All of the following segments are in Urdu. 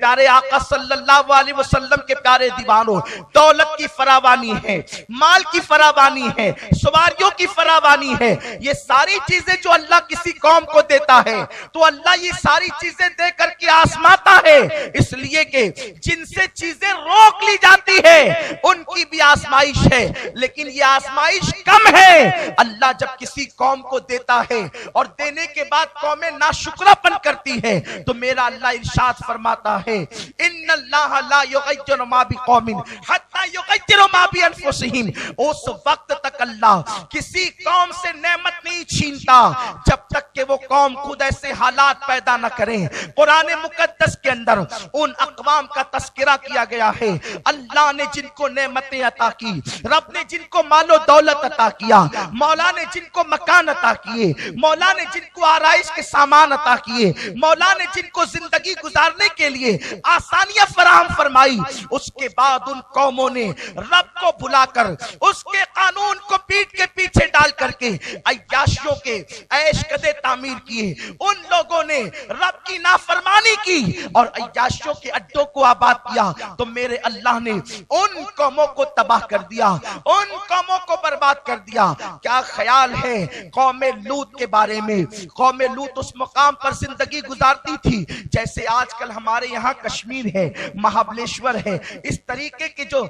پیارے آقا صلی اللہ علیہ وسلم کے پیارے دیوانوں، دولت کی فراوانی ہے، مال کی فراوانی ہے، سواریوں کی فراوانی ہے، یہ ساری چیزیں جو اللہ کسی قوم کو دیتا ہے تو اللہ یہ ساری چیزیں دے کر کے آزماتا ہے، اس لیے کہ جن سے چیزیں روک لی جاتی ہے ان کی بھی آزمائش ہے، لیکن یہ آزمائش کم ہے۔ اللہ جب کسی قوم کو دیتا ہے اور دینے کے بعد قومیں ناشکرہ پن کرتی ہے تو میرا اللہ ارشاد فرماتا ہے ان اللہ لا یغیر ما بقوم حتی یغیروا ما بانفسہم، اس وقت تک اللہ کسی قوم سے نعمت نہیں چھینتا جب تک کہ وہ قوم خود ایسے حالات پیدا نہ کریں۔ قرآن مقدس کے اندر ان اقوام کا تذکرہ کیا گیا ہے، اللہ نے جن کو نعمتیں عطا کی، رب نے جن کو مال و دولت عطا کیا، مولا نے جن کو مکان عطا کیے، مولا نے جن کو آرائش کے سامان عطا کیے، مولا نے جن کو زندگی گزارنے کے لیے آسانیاں فراہم فرمائی، اس کے بعد ان قوموں نے رب کو بھلا کر اس کے قانون کو پیٹ کے پیچھے ڈال کر کے عیاشیوں کے عیش قدے تعمیر کیے، ان لوگوں نے رب کی نافرمانی کی اور عیاشیوں کے اڈوں کو آباد کیا تو میرے اللہ نے ان قوموں کو تباہ کر دیا، ان قوموں کو برباد کر دیا۔ کیا خیال ہے قوم لوط کے بارے میں؟ قوم لوط اس مقام پر زندگی گزارتی تھی جیسے آج کل ہمارے یہاں کشمیر ہے، مہابلیشور ہے، اس طریقے کے جو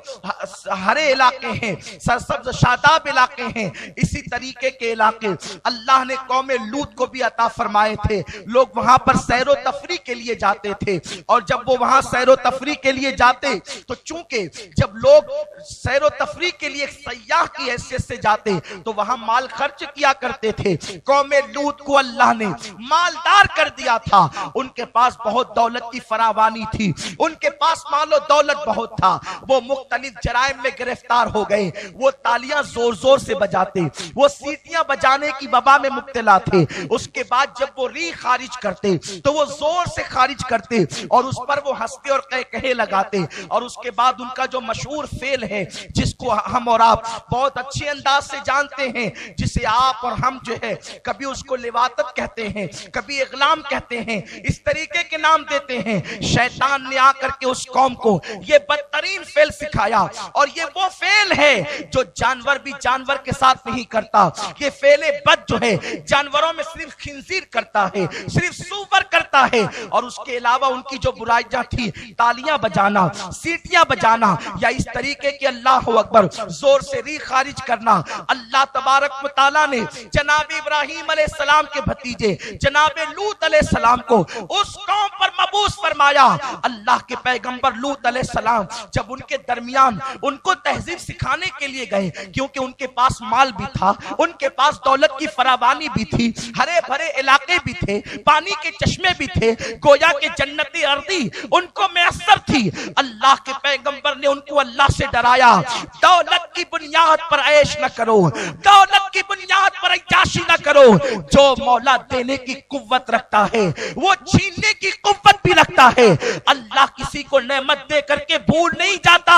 ہرے علاقے ہیں، سرسبز شاداب علاقے ہیں، اسی طریقے کے علاقے اللہ نے قوم لوط کو بھی عطا فرمائے تھے۔ لوگ وہاں پر سیر و تفریح کے لیے جاتے تھے اور جب وہ وہاں سیر و تفریح کے لیے جاتے تو چونکہ جب لوگ سیر و تفریح کے لیے ایک سیاح کی حیثیت سے جاتے تو وہاں مال خرچ کیا کرتے تھے، قوم لوط کو اللہ نے مالدار کر دیا تھا، ان کے پاس بہت دولت کی فراوانی تھی، ان کے پاس مال و دولت بہت تھا، وہ مختلف جرائم میں گرفتار ہو گئے، وہ تالیاں زور زور سے بجاتے، وہ سیٹیاں بجانے کی وبا میں مبتلا تھے، اس کے بعد جب وہ ریح خارج کرتے تو وہ زور سے خارج کرتے اور اس پر وہ ہنستے اور کہے لگاتے، اور اس کے بعد ان کا جو مشہور فعل ہے جس کو ہم اور آپ بہت اچھے انداز سے جانتے ہیں، جسے آپ اور ہم جو ہے کبھی اس کو لواطت کہتے ہیں، کبھی اغلام کہتے ہیں، اس طریقے کے نام دیتے ہیں۔ شیطان نے آ کر کے اس قوم کو یہ بدترین فعل سکھایا اور یہ وہ فعل ہے جو جانور بھی جانور کے ساتھ نہیں کرتا، یہ فعل بد جو ہے جانوروں میں صرف خنزیر کرتا ہے، صرف سور کرتا ہے، اور اس کے علاوہ ان کی جو برائیاں تھی تالیاں بجانا، سیٹیاں بجانا یا اس طریقے کے اللہ اکبر زور سے ریح خارج کرنا۔ اللہ تبارک و تعالیٰ نے جناب ابراہیم علیہ السلام کے بھتیجے جناب لوط علیہ السلام کو اس قوم پر مبعوث فرمایا۔ اللہ کے پیغمبر لوط علیہ السلام جب ان کے درمیان ان کو تہذیب سکھانے کے لیے گئے، کیونکہ ان کے پاس مال بھی تھا، ان کے پاس دولت کی فراوانی بھی تھی، ہرے بھرے علاقے بھی تھے، پانی کے چشمے بھی تھے، گویا کہ جنتی ارضی ان کو میسر تھی۔ اللہ کے پیغمبر نے ان کو اللہ سے ڈرایا، دولت کی بنیاد پر عیش نہ کرو، دولت کی بنیاد پر عیاشی نہ کرو، جو مولا دینے کی قوت رکھتا ہے وہ چھیننے کی قوت بھی رکھتا ہے۔ اللہ کسی کو نعمت دے کر کے بھول نہیں جاتا،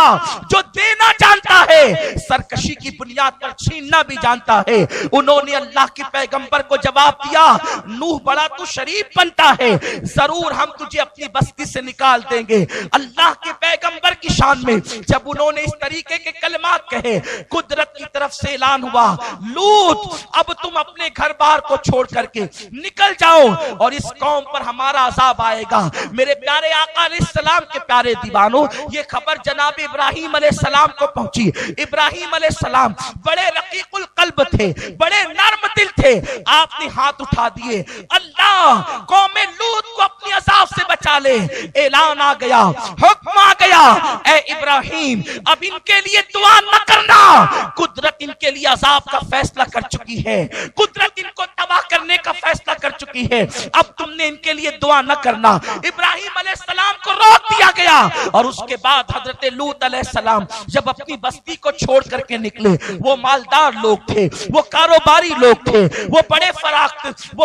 جو دینا جانتا ہے سرکشی کی بنیاد پر چھیننا بھی جانتا ہے۔ انہوں نے اللہ کے پیغمبر کو جواب دیا، نوح بڑا تو شریف بنتا ہے، ضرور ہم تجھے اپنی بستی سے نکال دیں گے۔ اللہ کے پیغمبر کی شان میں جب انہوں نے اس طریقے کے کلمات کہے، قدرت کی طرف سے اعلان ہوا، لوط اب تم اپنے گھر بار کو چھوڑ کر کے نکل جاؤ اور اس قوم پر ہمارا عذاب آئے گا۔ میرے پیارے آقا علیہ السلام کے پیارے دیوانوں، یہ خبر جناب ابراہیم علیہ السلام کو پہنچی۔ ابراہیم علیہ السلام بڑے رقیق القلب تھے، بڑے نرم دل تھے، آپ نے ہاتھ اٹھا دیے، اللہ قوم لوط کو اپنی عذاب سے بچا لے۔ اعلان آ گیا، حکم آ گیا، اے ابراہیم اب ان کے لیے دعا نہ کرنا، قدرت ان کے لیے عذاب کا فیصلہ کر چکی ہے، قدرت ان کو تباہ کرنے کا فیصلہ کر چکی ہے، اب تم نے ان کے لیے دعا نہ کرنا۔ ابراہیم علیہ السلام کو روک دیا گیا۔ گیا. اور اس کے بعد حضرت لوط علیہ السلام جب اپنی بستی کو چھوڑ کر کے نکلے، وہ مالدار لوگ تھے، وہ کاروباری لوگ تھے، وہ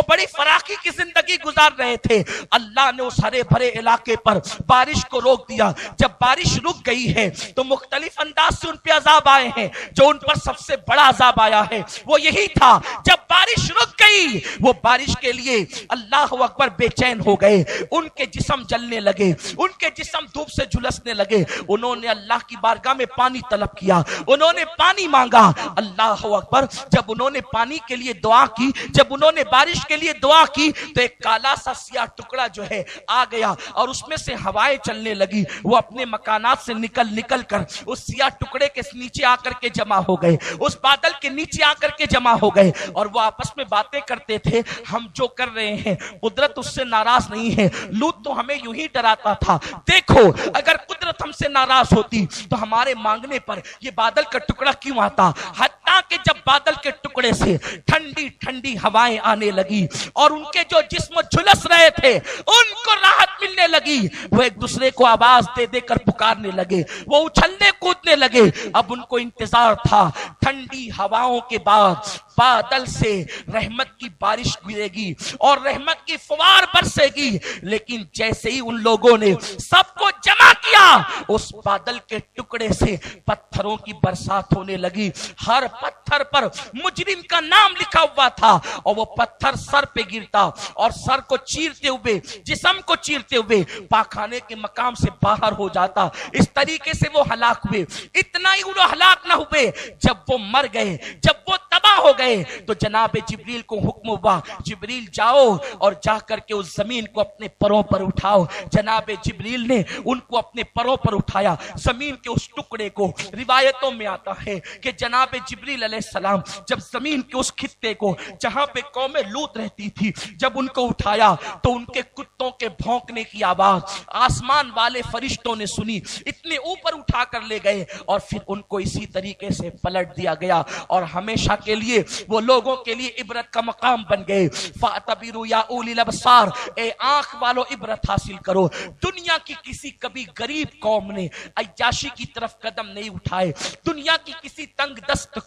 بڑی فراخی کی زندگی گزار رہے تھے. اللہ نے اس ہرے بھرے علاقے پر بارش کو روک دیا. جب بارش رک گئی ہے تو مختلف انداز سے ان پہ عذاب آئے ہیں. جو ان پر سب سے بڑا عذاب آیا ہے وہ یہی تھا، جب بارش رک گئی وہ بارش کے لیے اللہ اکبر بے چین ہو گئے. ان کے جسم جلنے لگے، ان کے جسم دھوپ سے جھلسنے لگے. انہوں نے اللہ کی بارگاہ میں پانی طلب کیا، انہوں نے پانی مانگا. اللہ اکبر. جب انہوں نے پانی کے لیے دعا کی، جب انہوں نے بارش کے لیے دعا کی تو ایک کالا سا سیاہ ٹکڑا جو ہے آ گیا اور اس میں سے ہوائیں چلنے لگی. وہ اپنے مکانات سے نکل کر اس سیاہ ٹکڑے کے نیچے آ کر کے جمع ہو گئے، اس بادل کے نیچے آ کر کے جمع ہو گئے. اور وہ آپس میں باتیں کرتے تھے، ہم جو کر رہے ہیں قدرت اس سے ناراض نہیں ہے. لوط تو ہمیں یوں ہی ڈراتا تھا، دیکھو اگر قدرت ہم سے ناراض ہوتی تو ہمارے مانگنے پر یہ بادل کا ٹکڑا کیوں آتا. حتیٰ کہ جب بادل کے ٹکڑے سے ٹھنڈی ٹھنڈی ہوائیں آنے لگی اور ان کے جو جسم جھلس رہے تھے ان کو راحت ملنے لگی، وہ ایک دوسرے کو آواز دے دے کر پکارنے لگے، وہ اچھلنے کودنے لگے. اب ان کو انتظار تھا ٹھنڈی ہواؤں کے بعد بادل سے رحمت کی بارش گرے گی اور رحمت کی فوار برسے گی. لیکن جیسے ہی ان لوگوں نے سب کو جمع کیا، اس بادل کے ٹکڑے سے پتھروں کی برسات ہونے لگی. ہر پتھر پر مجرم کا نام لکھا ہوا تھا اور وہ پتھر سر پہ گرتا اور سر کو چیرتے ہوئے، جسم کو چیرتے ہوئے پاخانے کے مقام سے باہر ہو جاتا. اس طریقے سے وہ ہلاک ہوئے. اتنا ہی وہ ہلاک نہ ہوئے، جب وہ مر گئے، جب وہ تباہ ہو گئے تو جناب جبریل کو حکم ہوا، جبریل جاؤ اور جا کر کے اس زمین کو اپنے پروں پر اٹھاؤ. جناب جبریل نے ان کو اپنے پروں پر اٹھایا. زمین کے اس ٹکڑے کو روایتوں میں آتا ہے کہ جناب جبریل علیہ السلام جب زمین کے اس خطے کو جہاں پہ قوم لوط رہتی تھی جب ان کو اٹھایا تو ان کے کتوں کے بھونکنے کی آواز آسمان والے فرشتوں نے سنی. اتنے اوپر اٹھا کر لے گئے اور پھر ان کو اسی طریقے سے پلٹ دیا گیا اور ہمیشہ کے لیے وہ لوگوں کے لیے عبرت کا مقام بن گئے. فَاعْتَبِرُوا يَا أُولِي الْأَبْصَارِ، اے آنکھ والو عبرت حاصل کرو. دنیا کی کسی کبھی غریب قوم نے عیاشی کی طرف قدم نہیں اٹھائے، دنیا کی کسی تنگ دست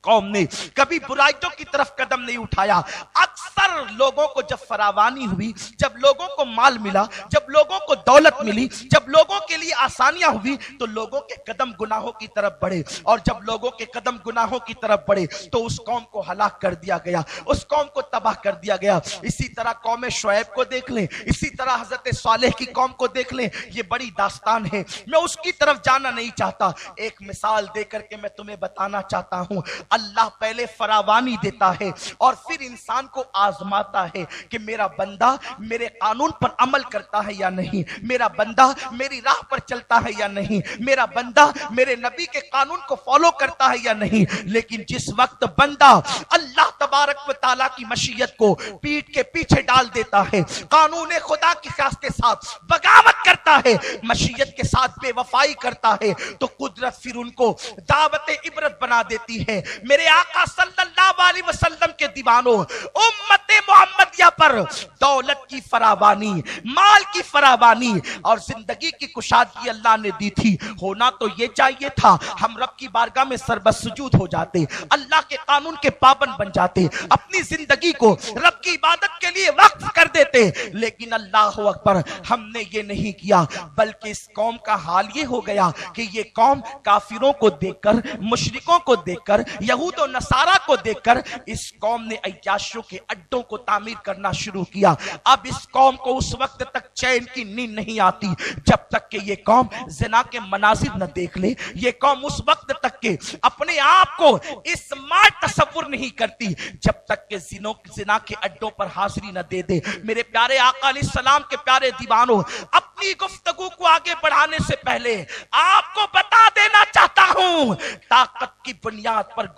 قوم نے کبھی برائیوں کی طرف قدم نہیں اٹھایا. اکثر لوگوں کو جب فراوانی ہوئی، جب لوگوں کو مال ملا، جب لوگوں کو دولت ملی، جب لوگوں کے لیے آسانیاں ہوئی تو لوگوں کے قدم گناہوں کی طرف بڑھے. اور جب لوگوں کے قدم گناہوں کی طرف بڑھے تو اس قوم کو ہلاک کر دیا گیا، اس قوم کو تباہ کر دیا گیا. اسی طرح قوم شعیب کو دیکھ لیں، اسی طرح حضرت صالح کی قوم کو دیکھ لیں. یہ بڑی داستان ہے، میں اس کی طرف جانا نہیں چاہتا. ایک مثال دے کر کے میں تمہیں بتانا چاہتا ہوں. اللہ پہلے فراوانی دیتا ہے اور پھر انسان کو آزماتا ہے کہ میرا بندہ میرے قانون پر عمل کرتا ہے یا نہیں، میرا بندہ میری راہ پر چلتا ہے یا نہیں، میرا بندہ میرے نبی کے قانون کو فالو کرتا ہے یا نہیں. لیکن جس وقت بندہ اللہ تبارک و تعالیٰ کی مشیت کو پیٹ کے پیچھے ڈال دیتا ہے، قانون خدا کی خواست کے ساتھ بغاوت کرتا ہے، مشیت کے ساتھ بے وفائی کرتا ہے، تو قدرت پھر ان کو دعوت عبرت بنا دیتی ہے. میرے آقا صلی اللہ علیہ وسلم کے دیوانوں، امت محمدیہ پر دولت کی فراوانی، مال کی فراوانی اور زندگی کی کشادگی اللہ نے دی تھی. ہونا تو یہ چاہیے تھا ہم رب کی بارگاہ میں سربسجود ہو جاتے، اللہ کے قانون کے پابند بن جاتے، اپنی زندگی کو رب کی عبادت کے لیے وقف کر دیتے. لیکن اللہ اکبر، ہم نے یہ نہیں کیا، بلکہ اس قوم کا حال یہ ہو گیا کہ یہ قوم کافروں کو دیکھ کر، مشرکوں کو دیکھ کر، یہود و نصارہ کو دیکھ کر اس قوم نے عیاشیوں کے اڈوں کو تعمیر کرنا شروع کیا. اب اس قوم کو اس وقت تک چین کی نیند نہیں آتی جب تک کہ یہ قوم زنا کے مناظر نہ دیکھ لے. یہ قوم اس وقت تک کہ اپنے آپ کو اسمارٹ تصور نہیں کرتی جب تک کہ زنا کے اڈوں پر حاضری نہ دے دے. میرے پیارے آقا علیہ السلام کے پیارے دیوانوں، اپنی گفتگو کو آگے بڑھانے سے پہلے آپ کو بتا دینا چاہتا ہوں، طاقت کی بنیاد پر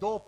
2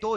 2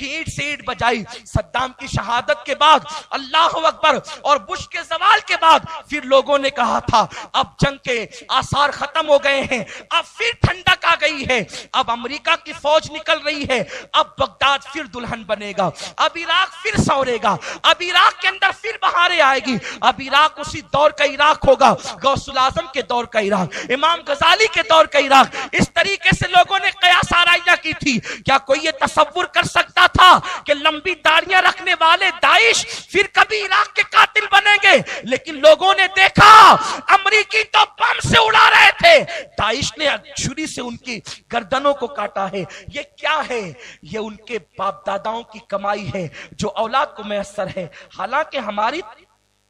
کی اینٹ سے اینٹ بجائی. صدام کی شہادت کے بعد اللہ اکبر اور بش کے زوال کے بعد پھر لوگوں نے کہا تھا اب جنگ کے آثار ختم ہو گئے ہیں, اب پھر ٹھنڈک آ گئی ہے, اب امریکہ کی فوج نکل رہی ہے, اب بغداد پھر دلہن بنے گا, اب عراق پھر سورے گا, اب عراق کے اندر پھر بہاریں آئے گی, اب عراق اسی دور کا عراق ہوگا, غوث الاعظم کے دور کا عراق, امام غزالی کے دور کا عراق. اس طریقے سے لوگوں نے قیاس آرائیاں کی تھی. کیا کوئی یہ تصور کر سکتا تھا کہ لمبی داڑیاں رکھنے والے داعش پھر کبھی عراق کے قاتل بنیں گے؟ لیکن لوگوں نے دیکھا امریکی تو بم سے اڑا رہے تھے, داعش نے چھری سے ان کی گردنوں کو کاٹا ہے. یہ کیا ہے؟ یہ ان کے باپ داداؤں کی کمائی ہے جو اولاد کو میسر ہے. حالانکہ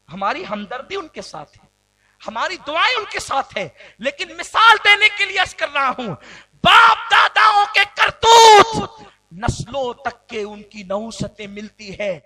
ہماری ہمدردی ان کے ساتھ ہے, ہماری دعائیں ان کے ساتھ ہے, لیکن مثال دینے کے لیے عرض کر رہا ہوں, باپ داداؤں کے کرتوت نسلوں تک کے ان کی نحوستیں ملتی ہے.